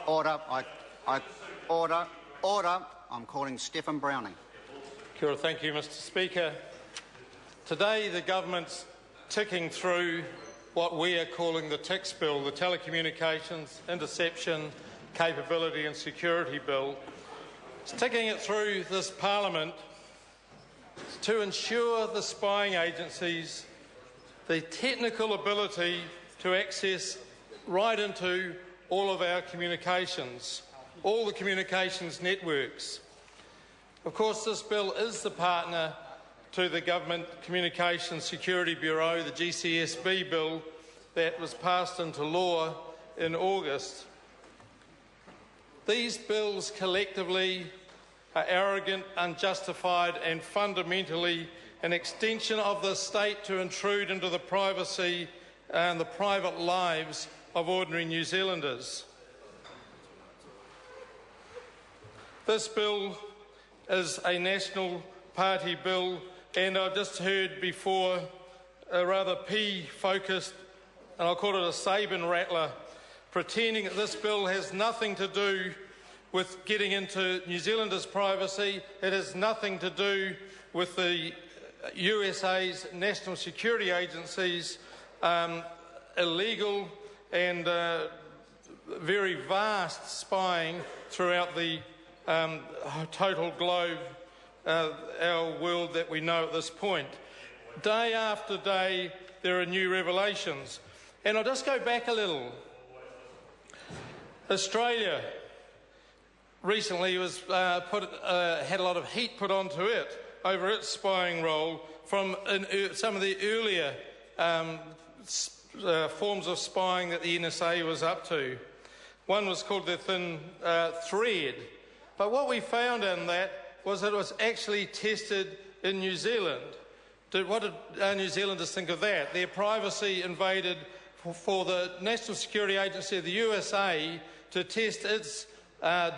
Order. Order. I'm calling Stephen Browning. Kia ora, thank you, Mr Speaker. Today the government's ticking through what we are calling the TICS bill, the Telecommunications, Interception, Capability and Security Bill. It's ticking it through this Parliament to ensure the spying agencies the technical ability to access right into all of our communications, all the communications networks. Of course, this bill is the partner to the Government Communications Security Bureau, the GCSB bill that was passed into law in August. These bills collectively are arrogant, unjustified and fundamentally an extension of the state to intrude into the privacy and the private lives of ordinary New Zealanders. This bill is a National Party bill, and I've just heard before a rather P-focused, and I'll call it a Sabin rattler, pretending that this bill has nothing to do with getting into New Zealanders' privacy. It has nothing to do with the USA's national security agencies' illegal and very vast spying throughout the total globe, our world that we know at this point. Day after day, there are new revelations. And I'll just go back a little. Australia recently was had a lot of heat put onto it over its spying role from some of the earlier forms of spying that the NSA was up to. One was called the Thin Thread. But what we found in that was that it was actually tested in New Zealand. What did New Zealanders think of that? Their privacy invaded for the National Security Agency of the USA to test its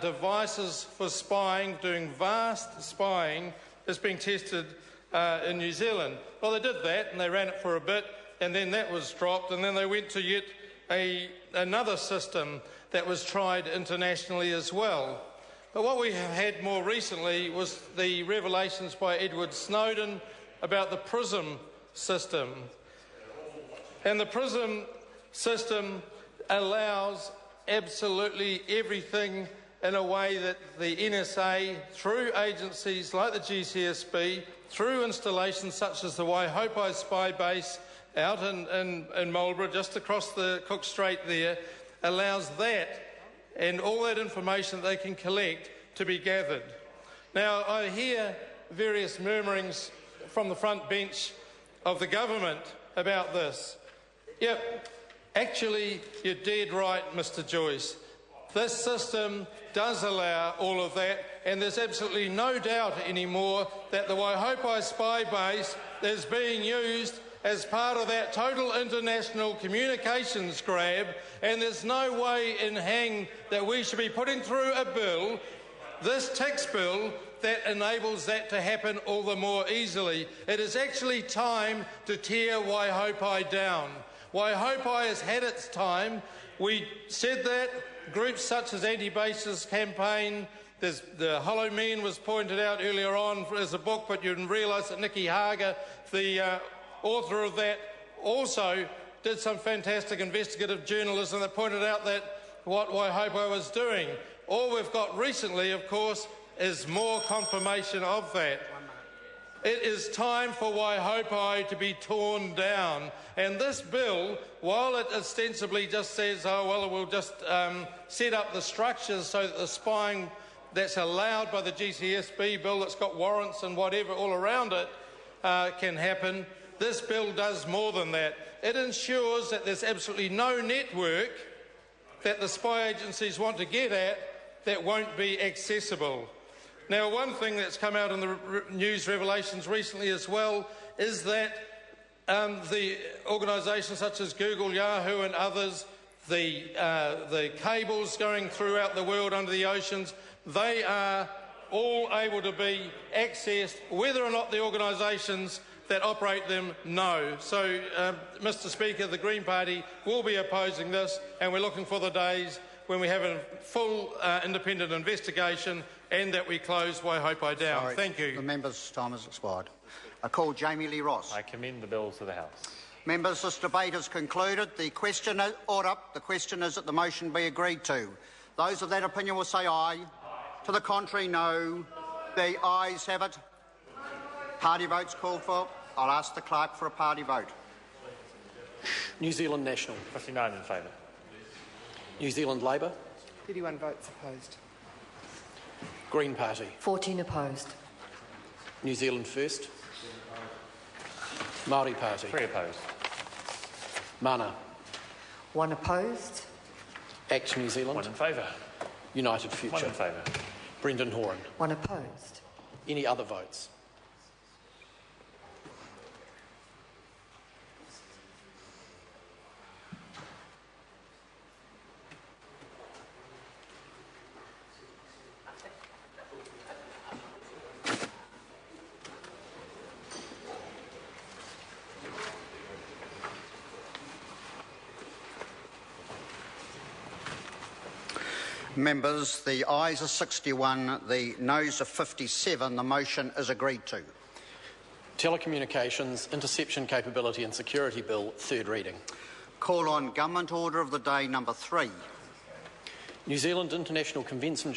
devices for spying, doing vast spying, is being tested in New Zealand. Well, they did that and they ran it for a bit, and then that was dropped, and then they went to yet another system that was tried internationally as well. But what we have had more recently was the revelations by Edward Snowden about the PRISM system. And the PRISM system allows absolutely everything in a way that the NSA, through agencies like the GCSB, through installations such as the Waihopai Spy Base out in Marlborough, just across the Cook Strait there, allows that and all that information that they can collect to be gathered. Now, I hear various murmurings from the front bench of the government about this. Yep, actually, you're dead right, Mr Joyce. This system does allow all of that, and there's absolutely no doubt anymore that the Waihopai Spy Base is being used as part of that total international communications grab, and there's no way in hang that we should be putting through a bill, this tax bill, that enables that to happen all the more easily. It is actually time to tear Waihopai down. Waihopai has had its time. We said that. Groups such as Anti-Bases Campaign, the Hollow Men was pointed out earlier on as a book, but you didn't realise that Nikki Hager, the author of that, also did some fantastic investigative journalism that pointed out that what Waihopai was doing. All we've got recently, of course, is more confirmation of that. It is time for Waihopai to be torn down. And this bill, while it ostensibly just says, oh, well, we'll just set up the structures so that the spying that's allowed by the GCSB bill that's got warrants and whatever all around it can happen, this bill does more than that. It ensures that there's absolutely no network that the spy agencies want to get at that won't be accessible. Now, one thing that's come out in the news revelations recently as well is that the organisations such as Google, Yahoo and others, the cables going throughout the world under the oceans, they are all able to be accessed, whether or not the organisations that operate them know. So, Mr Speaker, the Green Party will be opposing this, and we're looking for the days when we have a full independent investigation and that we close Waihopai down. Sorry, Thank you. The member's time has expired. I call Jamie Lee Ross. I commend the bill to the House. Members, this debate is concluded. The question is, order. The question is that the motion be agreed to. Those of that opinion will say aye. To the contrary, no. The ayes have it. Party votes called for. I'll ask the clerk for a party vote. New Zealand National. 59 in favour. New Zealand Labour. 31 votes opposed. Green Party. 14 opposed. New Zealand First. Māori Party. 3 opposed. Mana. 1 opposed. Act New Zealand. 1 in favour. United Future. 1 in favour. Brendan Horan. 1 opposed. Any other votes? Members, the ayes are 61, the noes are 57. The motion is agreed to. Telecommunications, Interception Capability and Security Bill, third reading. Call on Government Order of the Day number 3. New Zealand International Convention